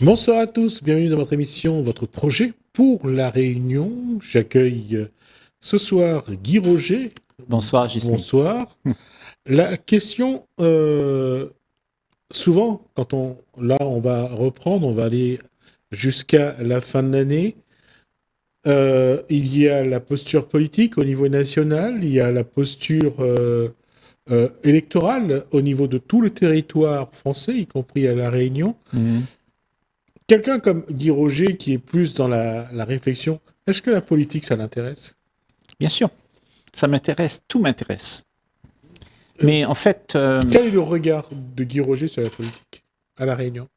Bonsoir à tous, bienvenue dans votre émission, votre projet pour La Réunion. J'accueille ce soir Guy Roger. Bonsoir, Gismi. Bonsoir. La question, souvent, on va reprendre, on va aller jusqu'à la fin de l'année. Il y a la posture politique au niveau national, il y a la posture électorale au niveau de tout le territoire français, y compris à La Réunion. Quelqu'un comme Guy Roger, qui est plus dans la réflexion, est-ce que la politique, ça l'intéresse? Bien sûr, ça m'intéresse, tout m'intéresse. Mais en fait... Quel est le regard de Guy Roger sur la politique à La Réunion?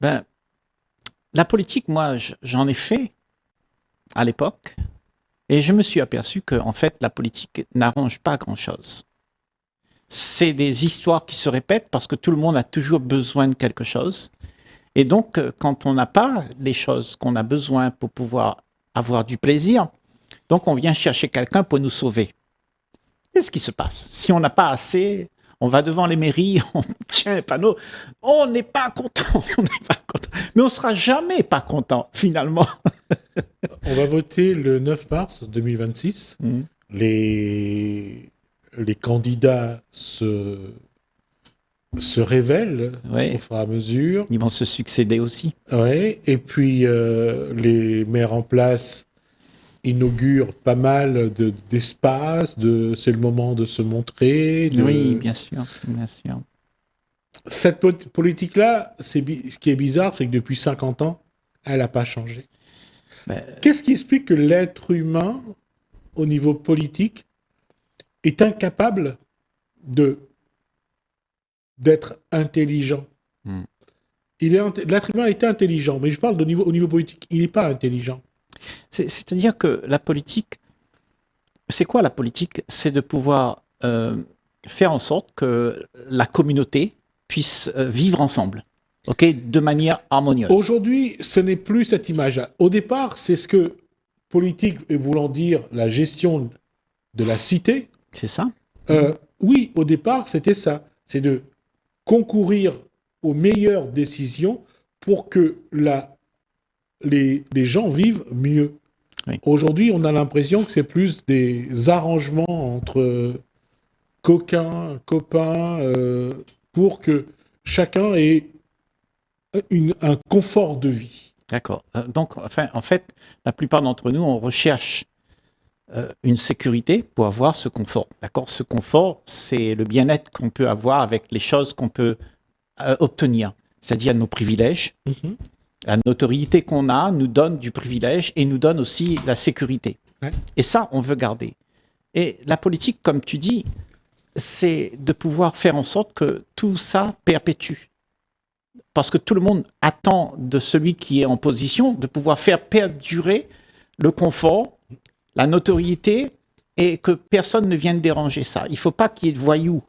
La politique, moi, j'en ai fait à l'époque, et je me suis aperçu que, en fait, la politique n'arrange pas grand-chose. C'est des histoires qui se répètent parce que tout le monde a toujours besoin de quelque chose. Et donc, quand on n'a pas les choses qu'on a besoin pour pouvoir avoir du plaisir, donc on vient chercher quelqu'un pour nous sauver. Qu'est-ce qui se passe? Si on n'a pas assez, on va devant les mairies, on tient les panneaux, on n'est pas content, mais on ne sera jamais pas content, finalement. On va voter le 9 mars 2026. Les candidats se révèlent au fur et à mesure. Ils vont se succéder aussi. Ouais. Et puis, les maires en place inaugurent pas mal d'espaces, c'est le moment de se montrer. Oui, bien sûr, bien sûr. Cette politique-là, ce qui est bizarre, c'est que depuis 50 ans, elle n'a pas changé. Qu'est-ce qui explique que l'être humain, au niveau politique, est incapable d'être intelligent? L'être humain est intelligent, mais je parle au niveau politique, il n'est pas intelligent. C'est-à-dire que la politique, c'est quoi la politique? C'est de pouvoir faire en sorte que la communauté puisse vivre ensemble, de manière harmonieuse. Aujourd'hui, ce n'est plus cette image-là. Au départ, c'est ce que politique voulant dire la gestion de la cité. C'est ça? Oui, au départ, c'était ça. C'est de concourir aux meilleures décisions pour que les gens vivent mieux. Oui. Aujourd'hui, on a l'impression que c'est plus des arrangements entre copains, pour que chacun ait un confort de vie. D'accord. Donc, en fait, la plupart d'entre nous, on recherche une sécurité pour avoir ce confort. D'accord? Ce confort, c'est le bien-être qu'on peut avoir avec les choses qu'on peut obtenir, c'est-à-dire nos privilèges. La notoriété qu'on a nous donne du privilège et nous donne aussi la sécurité. Ouais. Et ça, on veut garder. Et la politique, comme tu dis, c'est de pouvoir faire en sorte que tout ça perpétue. Parce que tout le monde attend de celui qui est en position de pouvoir faire perdurer le confort, la notoriété, et que personne ne vienne déranger ça. Il ne faut pas qu'il y ait de voyous.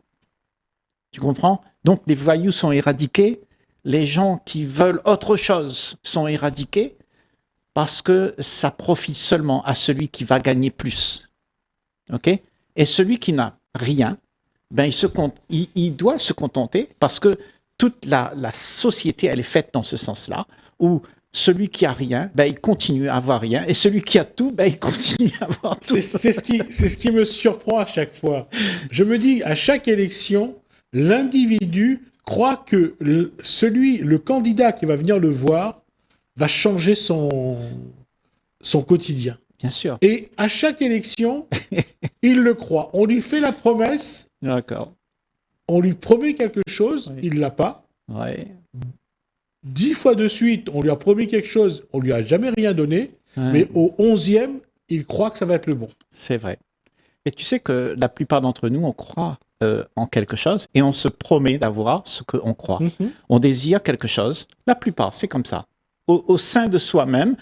Tu comprends? Donc les voyous sont éradiqués, les gens qui veulent autre chose sont éradiqués, parce que ça profite seulement à celui qui va gagner plus. Et celui qui n'a rien, il doit se contenter, parce que toute la société, elle est faite dans ce sens-là, où celui qui a rien, il continue à avoir rien, et celui qui a tout, il continue à avoir tout. C'est ce qui me surprend à chaque fois. Je me dis, à chaque élection, l'individu croit que le candidat qui va venir le voir va changer son quotidien. Bien sûr. Et à chaque élection, il le croit. On lui fait la promesse. D'accord. On lui promet quelque chose, il ne l'a pas. Ouais. 10 fois de suite, on lui a promis quelque chose, on lui a jamais rien donné. Ouais. Mais au 11e, il croit que ça va être le bon. C'est vrai. Et tu sais que la plupart d'entre nous, on croit en quelque chose et on se promet d'avoir ce qu'on croit. On désire quelque chose. La plupart, c'est comme ça. Au sein de soi-même,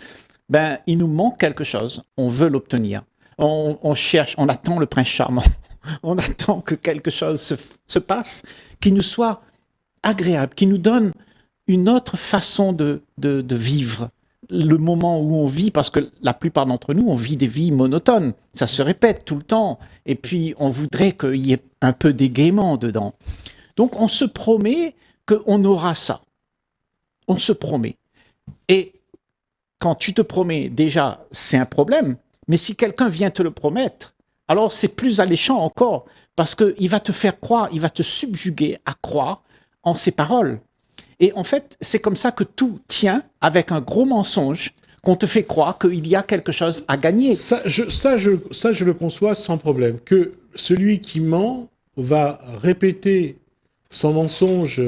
il nous manque quelque chose. On veut l'obtenir. On cherche, on attend le prince charmant. On attend que quelque chose se passe qui nous soit agréable, qui nous donne une autre façon de vivre le moment où on vit, parce que la plupart d'entre nous, on vit des vies monotones. Ça se répète tout le temps. Et puis, on voudrait qu'il y ait un peu d'égaiement dedans. Donc, on se promet qu'on aura ça. On se promet. Et quand tu te promets, déjà, c'est un problème. Mais si quelqu'un vient te le promettre, alors c'est plus alléchant encore, parce qu'il va te faire croire, il va te subjuguer à croire en ses paroles. Et en fait, c'est comme ça que tout tient avec un gros mensonge qu'on te fait croire qu'il y a quelque chose à gagner. Ça, je le conçois sans problème. Que celui qui ment va répéter son mensonge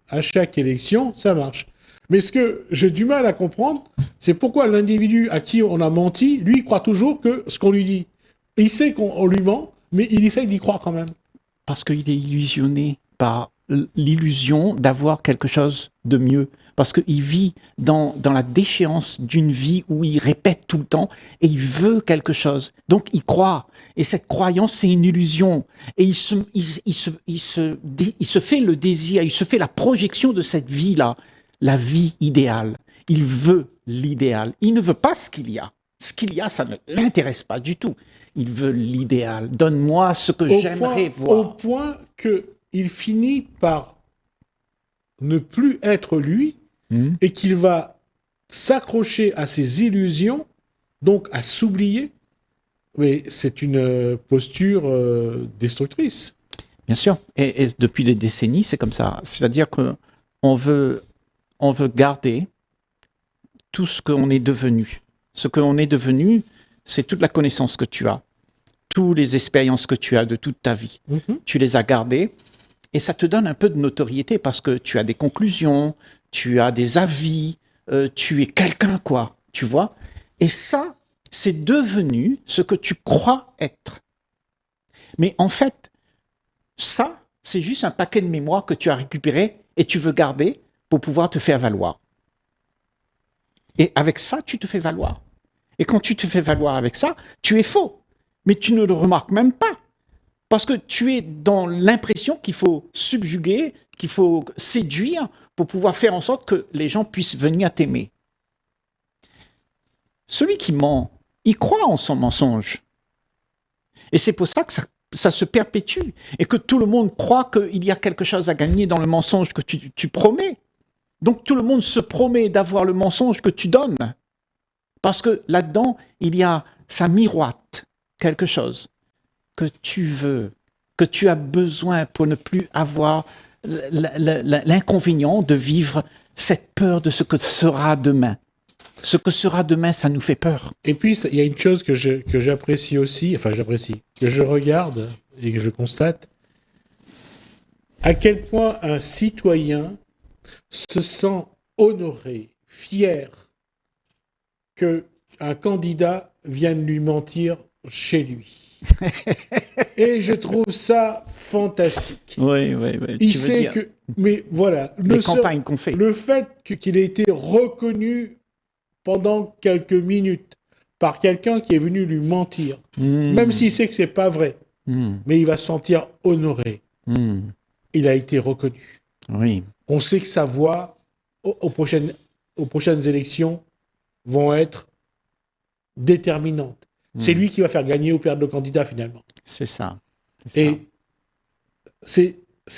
à chaque élection, ça marche. Mais ce que j'ai du mal à comprendre, c'est pourquoi l'individu à qui on a menti, lui, il croit toujours que ce qu'on lui dit. Il sait qu'on lui ment, mais il essaye d'y croire quand même. Parce qu'il est illusionné par l'illusion d'avoir quelque chose de mieux. Parce qu'il vit dans la déchéance d'une vie où il répète tout le temps et il veut quelque chose. Donc il croit. Et cette croyance, c'est une illusion. Et il se fait le désir, il se fait la projection de cette vie-là, la vie idéale. Il veut l'idéal. Il ne veut pas ce qu'il y a. Ce qu'il y a, ça ne l'intéresse pas du tout. Il veut l'idéal. Donne-moi ce que j'aimerais voir. Au point qu'il finit par ne plus être lui et qu'il va s'accrocher à ses illusions, donc à s'oublier. Mais c'est une posture destructrice. Bien sûr. Et depuis des décennies, c'est comme ça. C'est-à-dire qu'on veut garder tout ce qu'on est devenu. Ce qu'on est devenu, c'est toute la connaissance que tu as, toutes les expériences que tu as de toute ta vie. Tu les as gardées et ça te donne un peu de notoriété parce que tu as des conclusions, tu as des avis, tu es quelqu'un, quoi, tu vois. Et ça, c'est devenu ce que tu crois être. Mais en fait, ça, c'est juste un paquet de mémoire que tu as récupéré et tu veux garder pour pouvoir te faire valoir. Et avec ça, tu te fais valoir. Et quand tu te fais valoir avec ça, tu es faux. Mais tu ne le remarques même pas. Parce que tu es dans l'impression qu'il faut subjuguer, qu'il faut séduire pour pouvoir faire en sorte que les gens puissent venir t'aimer. Celui qui ment, il croit en son mensonge. Et c'est pour ça que ça se perpétue. Et que tout le monde croit qu'il y a quelque chose à gagner dans le mensonge que tu promets. Donc tout le monde se promet d'avoir le mensonge que tu donnes. Parce que là-dedans, ça miroite quelque chose que tu veux, que tu as besoin pour ne plus avoir l'inconvénient de vivre cette peur de ce que sera demain. Ce que sera demain, ça nous fait peur. Et puis, il y a une chose que j'apprécie aussi, que je regarde et que je constate, à quel point un citoyen se sent honoré, fier qu'un candidat vienne lui mentir chez lui. Et je trouve ça fantastique. Oui. Il sait que... Mais voilà. Les campagnes qu'on fait. Le fait qu'il ait été reconnu pendant quelques minutes par quelqu'un qui est venu lui mentir, même s'il sait que c'est pas vrai, mais il va se sentir honoré. Il a été reconnu. Oui. On sait que sa voix, aux prochaines élections, vont être déterminantes. C'est lui qui va faire gagner ou perdre le candidat, finalement. C'est ça. Et c'est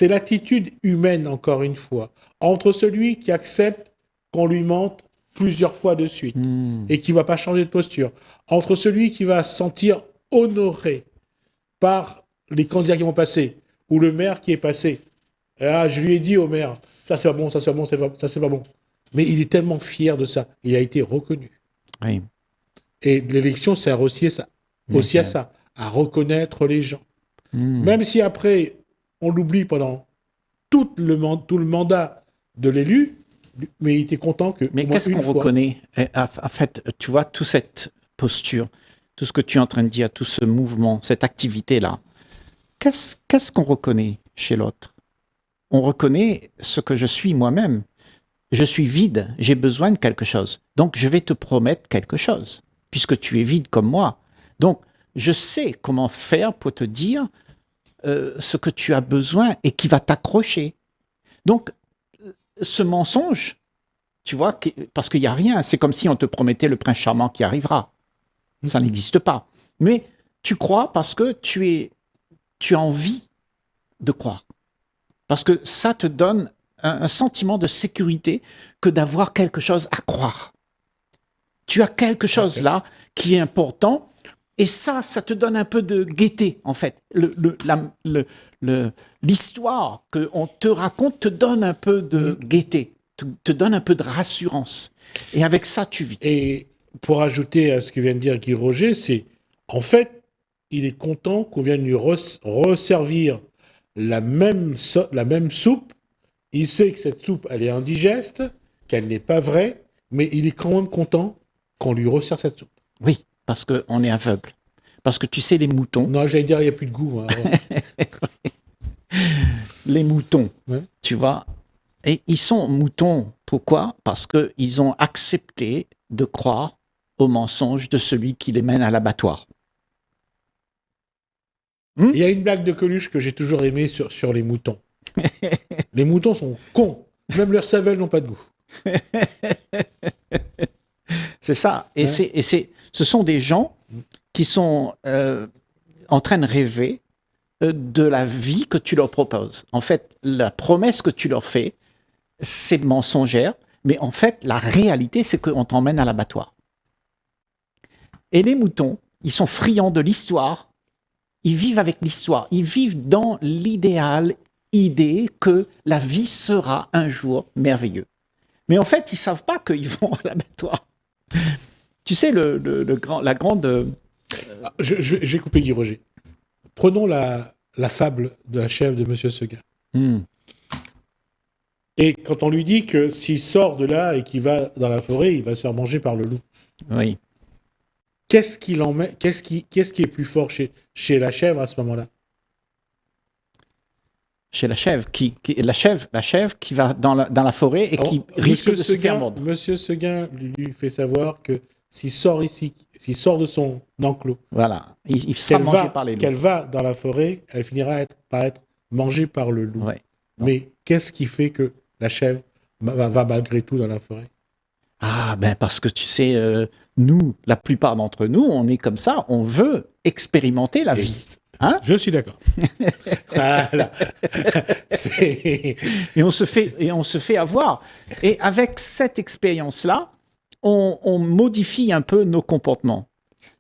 l'attitude humaine, encore une fois, entre celui qui accepte qu'on lui mente plusieurs fois de suite et qui ne va pas changer de posture, entre celui qui va se sentir honoré par les candidats qui vont passer, ou le maire qui est passé. Ah, je lui ai dit au maire, ça c'est pas bon, ça c'est pas bon. Mais il est tellement fier de ça. Il a été reconnu. Oui. Et l'élection sert aussi à ça, à reconnaître les gens. Même si après, on l'oublie pendant tout le mandat de l'élu, mais il était content que... Mais qu'est-ce qu'on reconnaît? En fait, tu vois, toute cette posture, tout ce que tu es en train de dire, tout ce mouvement, cette activité-là, qu'est-ce qu'on reconnaît chez l'autre? On reconnaît ce que je suis moi-même. Je suis vide, j'ai besoin de quelque chose. Donc, je vais te promettre quelque chose, puisque tu es vide comme moi. Donc, je sais comment faire pour te dire ce que tu as besoin et qui va t'accrocher. Donc, ce mensonge, tu vois, parce qu'il n'y a rien, c'est comme si on te promettait le prince charmant qui arrivera. Ça n'existe pas. Mais tu crois parce que tu as envie de croire. Parce que ça te donne un sentiment de sécurité que d'avoir quelque chose à croire. Tu as quelque chose là qui est important, et ça te donne un peu de gaieté, en fait. L'histoire qu'on te raconte te donne un peu de gaieté, te donne un peu de rassurance. Et avec ça, tu vis. Et pour ajouter à ce que vient de dire Guy Roger, c'est, en fait, il est content qu'on vienne lui resservir la même soupe. Il sait que cette soupe, elle est indigeste, qu'elle n'est pas vraie, mais il est quand même content qu'on lui resserre cette soupe. Oui, parce qu'on est aveugle. Parce que tu sais, les moutons... Non, j'allais dire, il n'y a plus de goût. Hein. Les moutons, Ouais. tu vois, et ils sont moutons. Pourquoi? Parce qu'ils ont accepté de croire au mensonge de celui qui les mène à l'abattoir. Il y a une blague de Coluche que j'ai toujours aimée sur les moutons. Les moutons sont cons. Même leurs savelles n'ont pas de goût. C'est ça. Et, Ouais. ce sont des gens qui sont en train de rêver de la vie que tu leur proposes. En fait, la promesse que tu leur fais, c'est mensongère, mais en fait, la réalité, c'est qu'on t'emmène à l'abattoir. Et les moutons, ils sont friands de l'histoire, ils vivent avec l'histoire, ils vivent dans l'idéal idée que la vie sera un jour merveilleux. Mais en fait, ils ne savent pas qu'ils vont à l'abattoir. Tu sais, la grande... Je vais couper Guy Roger. Prenons la fable de la chèvre de Monsieur Seguin. Et quand on lui dit que s'il sort de là et qu'il va dans la forêt, il va se faire manger par le loup. Oui. Qu'est-ce qui est plus fort chez la chèvre à ce moment-là? Chez la chèvre, la chèvre qui va dans la forêt et qui risque de se faire mordre. Monsieur Seguin lui fait savoir que s'il sort de son enclos, voilà, il sera mangé par les loups. Qu'elle va dans la forêt, elle finira par être mangée par le loup. Ouais. Mais qu'est-ce qui fait que la chèvre va malgré tout dans la forêt? Ah, ben parce que tu sais, nous, la plupart d'entre nous, on est comme ça, on veut expérimenter la vie. Hein? Je suis d'accord. Voilà. Et on se fait avoir. Et avec cette expérience-là, on modifie un peu nos comportements.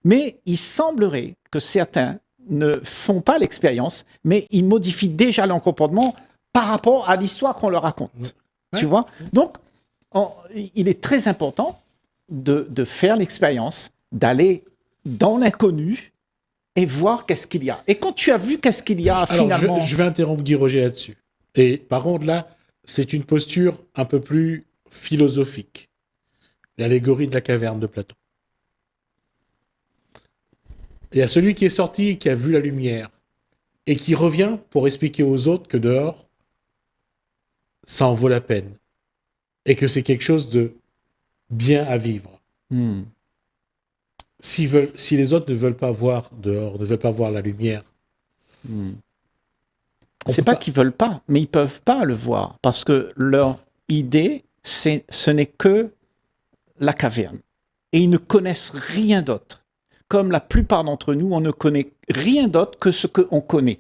Mais il semblerait que certains ne font pas l'expérience, mais ils modifient déjà leur comportement par rapport à l'histoire qu'on leur raconte. Ouais. Tu vois? Donc, il est très important de faire l'expérience, d'aller dans l'inconnu et voir qu'est-ce qu'il y a. Et quand tu as vu qu'est-ce qu'il y a, finalement... Je vais interrompre Guy Roger là-dessus. Et par contre, là, c'est une posture un peu plus philosophique. L'allégorie de la caverne de Platon. Il y a celui qui est sorti, qui a vu la lumière, et qui revient pour expliquer aux autres que dehors, ça en vaut la peine. Et que c'est quelque chose de bien à vivre. Si les autres ne veulent pas voir dehors, ne veulent pas voir la lumière. C'est pas qu'ils veulent pas, mais ils peuvent pas le voir. Parce que leur idée, ce n'est que la caverne. Et ils ne connaissent rien d'autre. Comme la plupart d'entre nous, on ne connaît rien d'autre que ce qu'on connaît.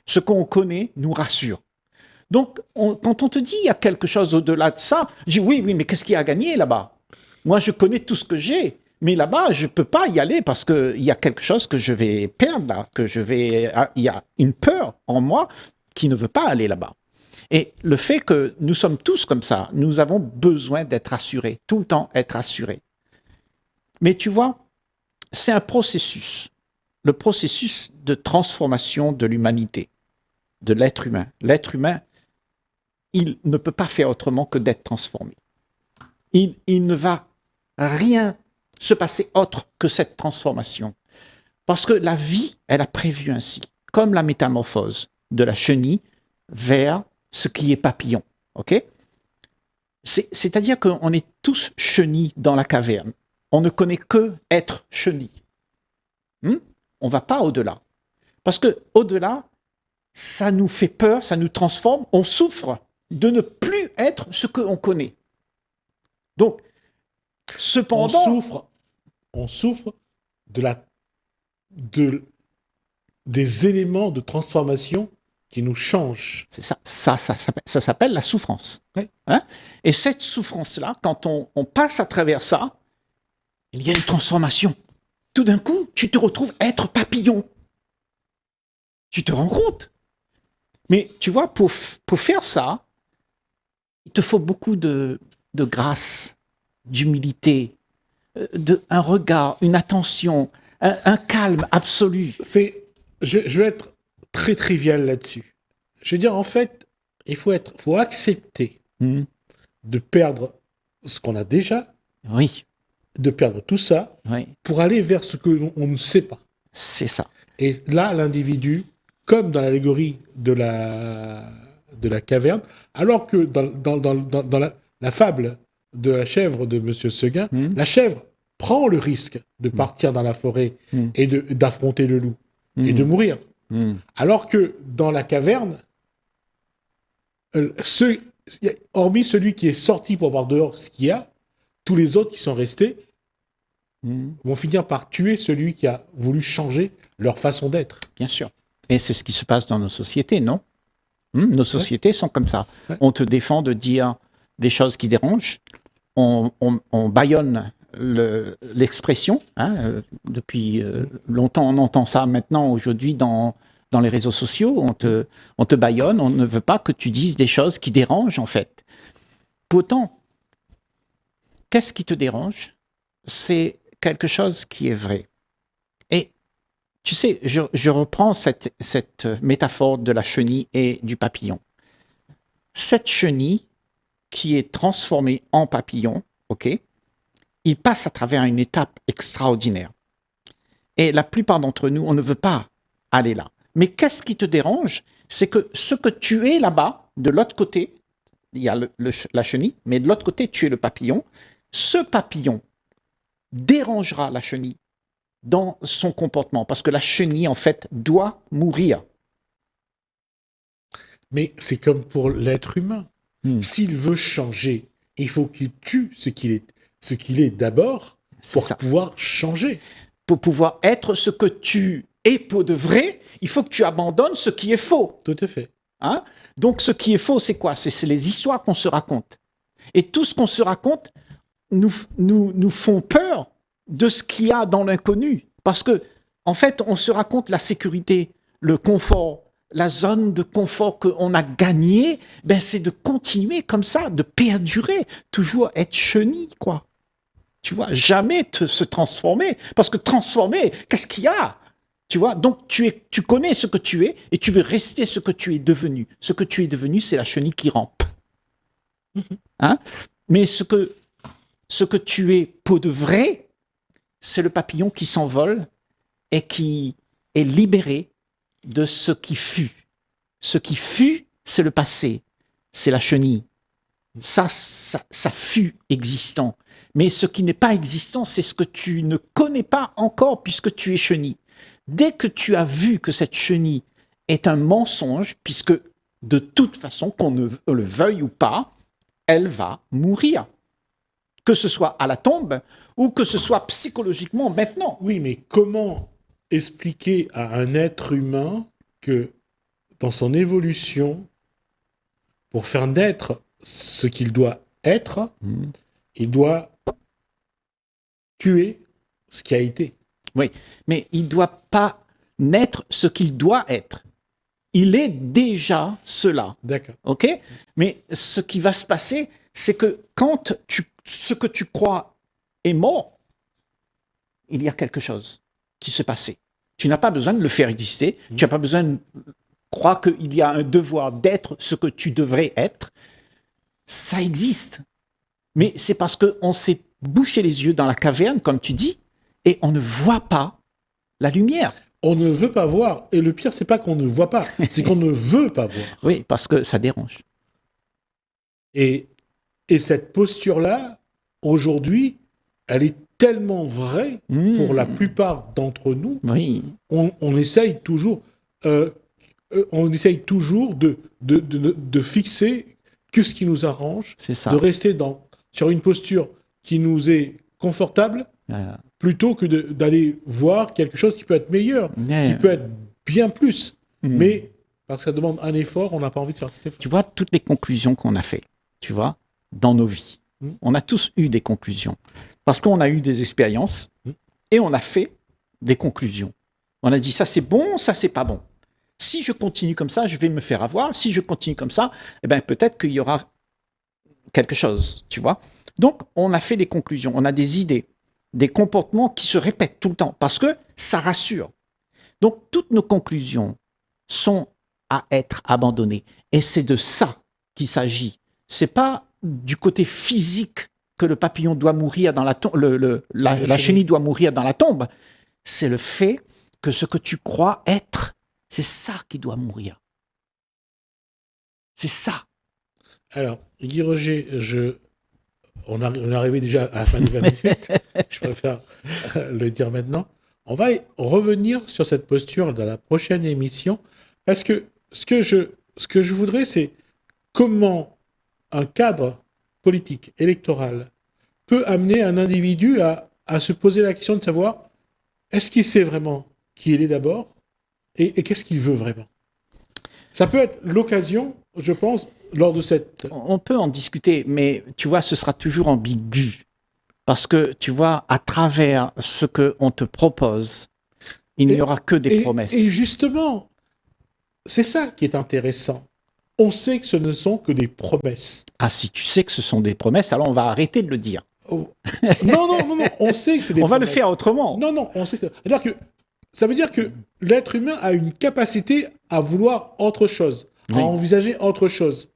Ce qu'on connaît nous rassure. Donc, quand on te dit il y a quelque chose au-delà de ça, je dis oui, mais qu'est-ce qu'il y a à gagner là-bas? Moi, je connais tout ce que j'ai, mais là-bas, je ne peux pas y aller parce qu'il y a quelque chose que je vais perdre là, il y a une peur en moi qui ne veut pas aller là-bas. Et le fait que nous sommes tous comme ça, nous avons besoin d'être rassurés, tout le temps être rassurés. Mais tu vois, c'est un processus, le processus de transformation de l'humanité, de l'être humain. L'être humain, il ne peut pas faire autrement que d'être transformé. Il ne va rien se passer autre que cette transformation. Parce que la vie, elle a prévu ainsi, comme la métamorphose de la chenille vers ce qui est papillon. Okay? C'est-à-dire qu'on est tous chenilles dans la caverne. On ne connaît que être chenille. On ne va pas au-delà. Parce que au-delà, ça nous fait peur, ça nous transforme, on souffre de ne plus être ce qu'on connaît. Donc, cependant... On souffre des éléments de transformation qui nous change. C'est ça. Ça s'appelle la souffrance. Ouais. Hein? Et cette souffrance-là, quand on passe à travers ça, il y a une transformation. Tout d'un coup, tu te retrouves être papillon. Tu te rends compte? Mais tu vois, pour faire ça, il te faut beaucoup de grâce, d'humilité, un regard, une attention, un calme absolu. Je vais être très trivial là-dessus. Je veux dire, en fait, il faut accepter de perdre ce qu'on a déjà, Oui, de perdre tout ça, oui, pour aller vers ce que on ne sait pas. c'est ça. Et là, l'individu, comme dans l'allégorie de la caverne, alors que dans la fable de la chèvre de Monsieur Seguin, la chèvre prend le risque de partir dans la forêt et d'affronter le loup et de mourir. Alors que dans la caverne, hormis celui qui est sorti pour voir dehors ce qu'il y a, tous les autres qui sont restés vont finir par tuer celui qui a voulu changer leur façon d'être. Bien sûr. Et c'est ce qui se passe dans nos sociétés, non? Nos sociétés sont comme ça. Ouais. On te défend de dire des choses qui dérangent. On bâillonne l'expression. Hein, depuis longtemps, on entend ça maintenant, aujourd'hui, dans les réseaux sociaux. On te bâillonne. On ne veut pas que tu dises des choses qui dérangent, en fait. Pourtant, qu'est-ce qui te dérange? C'est quelque chose qui est vrai. Et tu sais, je reprends cette métaphore de la chenille et du papillon. Cette chenille qui est transformée en papillon, ok, il passe à travers une étape extraordinaire. Et la plupart d'entre nous, on ne veut pas aller là. Mais qu'est-ce qui te dérange? C'est que ce que tu es là-bas, de l'autre côté, il y a la chenille, mais de l'autre côté, tu es le papillon. Ce papillon dérangera la chenille dans son comportement, parce que la chenille, en fait, doit mourir. Mais c'est comme pour l'être humain. S'il veut changer, il faut qu'il tue ce qu'il est d'abord pour pouvoir changer. Pour pouvoir être ce que tu es pour de vrai, il faut que tu abandonnes ce qui est faux. Tout à fait. Hein? Donc, ce qui est faux, c'est quoi? C'est les histoires qu'on se raconte. Et tout ce qu'on se raconte nous font peur de ce qu'il y a dans l'inconnu. Parce que, en fait, on se raconte la sécurité, le confort, la zone de confort qu'on a gagnée, ben c'est de continuer comme ça, de perdurer, toujours être chenille, quoi. Tu vois, jamais se transformer. Parce que transformer, qu'est-ce qu'il y a? Tu vois, donc tu connais ce que tu es et tu veux rester ce que tu es devenu. Ce que tu es devenu, c'est la chenille qui rampe. Hein? Mais ce que tu es pour de vrai, c'est le papillon qui s'envole et qui est libéré de ce qui fut. Ce qui fut, c'est le passé, c'est la chenille. Ça fut existant. Mais ce qui n'est pas existant, c'est ce que tu ne connais pas encore puisque tu es chenille. Dès que tu as vu que cette chenille est un mensonge, puisque de toute façon, qu'on ne le veuille ou pas, elle va mourir. Que ce soit à la tombe ou que ce soit psychologiquement maintenant. Oui, mais comment expliquer à un être humain que dans son évolution, pour faire naître ce qu'il doit être, il doit tuer ce qui a été? Oui, mais il ne doit pas naître ce qu'il doit être. Il est déjà cela. D'accord. OK? Mais ce qui va se passer, c'est que quand ce que tu crois est mort, il y a quelque chose qui se passait. Tu n'as pas besoin de le faire exister. Tu n'as pas besoin de croire qu'il y a un devoir d'être ce que tu devrais être. Ça existe. Mais c'est parce qu'on s'est bouché les yeux dans la caverne, comme tu dis, et on ne voit pas la lumière. On ne veut pas voir. Et le pire, c'est pas qu'on ne voit pas, c'est qu'on ne veut pas voir. Oui, parce que ça dérange. Et cette posture-là, aujourd'hui, elle est tellement vraie pour la plupart d'entre nous. Oui. On essaye toujours, de fixer que ce qui nous arrange, C'est ça. de rester sur une posture qui nous est confortable, plutôt que d'aller voir quelque chose qui peut être meilleur, qui peut être bien plus. Mais parce que ça demande un effort, on n'a pas envie de faire cet effort. Tu vois, toutes les conclusions qu'on a fait, tu vois, dans nos vies, on a tous eu des conclusions. Parce qu'on a eu des expériences et on a fait des conclusions. On a dit ça c'est bon, ça c'est pas bon. Si je continue comme ça, je vais me faire avoir. Si je continue comme ça, eh ben, peut-être qu'il y aura quelque chose, tu vois. Donc, on a fait des conclusions, on a des idées, des comportements qui se répètent tout le temps parce que ça rassure. Donc, toutes nos conclusions sont à être abandonnées. Et c'est de ça qu'il s'agit. C'est pas du côté physique que le papillon doit mourir dans la tombe, la chenille doit mourir dans la tombe. C'est le fait que ce que tu crois être, c'est ça qui doit mourir. C'est ça. Alors, Guy Roger, on est arrivé déjà à la fin des 20 minutes. Je préfère le dire maintenant. On va revenir sur cette posture dans la prochaine émission. Parce que ce que je voudrais, c'est comment un cadre politique, électoral, peut amener un individu à se poser la question de savoir est-ce qu'il sait vraiment qui il est d'abord et qu'est-ce qu'il veut vraiment. Ça peut être l'occasion, je pense, lors de cette... On peut en discuter, mais tu vois, ce sera toujours ambigu. Parce que, tu vois, à travers ce qu'on te propose, il n'y aura que des promesses. Et justement, c'est ça qui est intéressant. On sait que ce ne sont que des promesses. Ah, si tu sais que ce sont des promesses, alors on va arrêter de le dire. Oh. Non, on sait que c'est des on promesses. va le faire autrement. Non, on sait que ça veut dire que l'être humain a une capacité à vouloir autre chose, à envisager autre chose.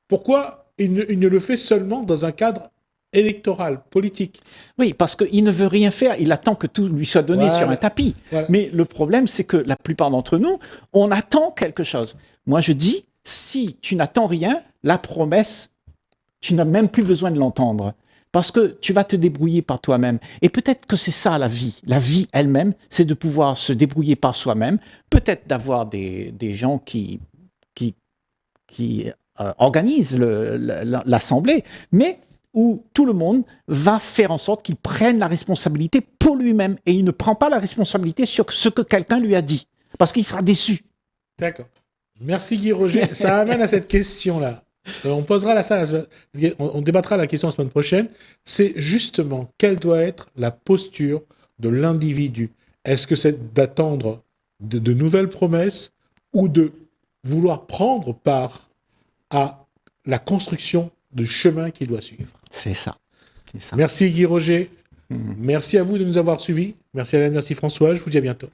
Pourquoi il ne le fait seulement dans un cadre électoral, politique? Oui, parce qu'il ne veut rien faire, il attend que tout lui soit donné sur un tapis. Voilà. Mais le problème, c'est que la plupart d'entre nous, on attend quelque chose. Moi, je dis, si tu n'attends rien, la promesse, tu n'as même plus besoin de l'entendre. Parce que tu vas te débrouiller par toi-même. Et peut-être que c'est ça la vie. La vie elle-même, c'est de pouvoir se débrouiller par soi-même. Peut-être d'avoir des gens qui organisent l'assemblée, mais où tout le monde va faire en sorte qu'il prenne la responsabilité pour lui-même. Et il ne prend pas la responsabilité sur ce que quelqu'un lui a dit. Parce qu'il sera déçu. D'accord. Merci Guy Roger. Ça amène à cette question-là. On posera on débattra la question la semaine prochaine. C'est justement quelle doit être la posture de l'individu. Est-ce que c'est d'attendre de nouvelles promesses ou de vouloir prendre part à la construction du chemin qu'il doit suivre? C'est ça. Merci Guy Roger. Merci à vous de nous avoir suivis. Merci Alain, merci François. Je vous dis à bientôt.